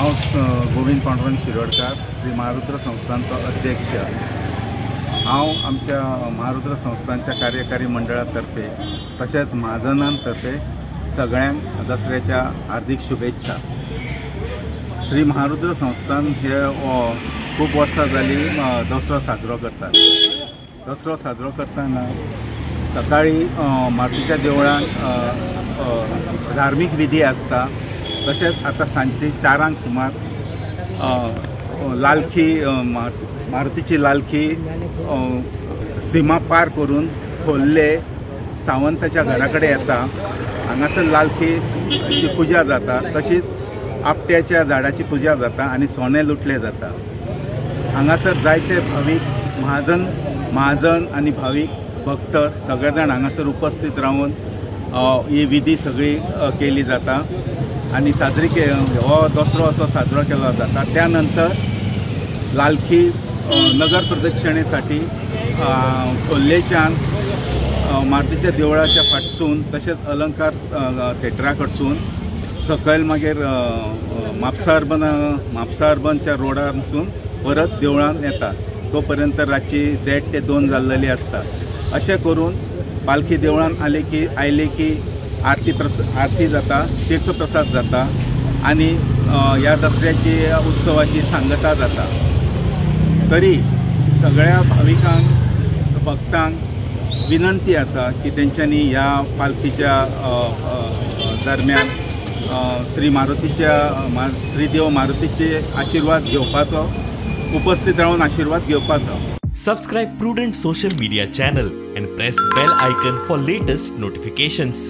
गोविंद पांडुरंग शिरोडकार, श्री महारुद्र संस्थांचो अध्यक्ष। हांव आमच्या महारुद्र संस्थांच्या कार्यकारी मंडळातर्फे तसेच महाजनांतर्फे सगळ्यांक दसऱ्याच्या हार्दिक शुभेच्छा। श्री महारुद्र संस्थान हे खूप वर्सां जाली दसरो साजरो करतात। दसरो साजरो करतना सकाळी मारुतीच्या देवळान धार्मिक विधी आसता। तसेच आता सांजची 4 सुमार लालखी मारुतीची लालखी सीमा पार करून खोल्ले सावंताच्या घराकडे येता। हांगासर लालखीची पूजा जाता, तशीच आपट्याच्या झाडाची पूजा जाता आणि सोने लुटले जाता। हांगासर जायते भाविक महाजन आणि भाविक भक्त सगळे जाण हांगासर उपस्थित राहून ही विधी सगळी केली जाता आणि साजरी हो दसरो असो साजरो केला जाता। त्यानंतर लालखी नगर प्रदक्षिणेसाठी खोल्लेच्यान मारुतीच्या देवळाच्या फाटसून तसेच अलंकार थिएटरा कडसून सकयल मागीर म्हापसा अर्बनच्या रोडारसून परत देवळान येता। तोपर्यंत रातची 1:30 ते 2 जाल्लेली आसता। अशें करून पालखी देवळान आयली की आरती जाता, तीर्थप्रसाद जाता आणि ह्या दसऱ्याची उत्सवाची सांगता जाता। तरी सगळ्या भाविकांक भक्तांक विनंती आसा की तेंच्यांनी ह्या पालखीच्या दरम्यान श्री देव मारुतीचे आशीर्वाद घेवपाचो, उपस्थित राहून आशीर्वाद घेवपाचो। Subscribe Prudent social media channel and press bell icon for latest notifications.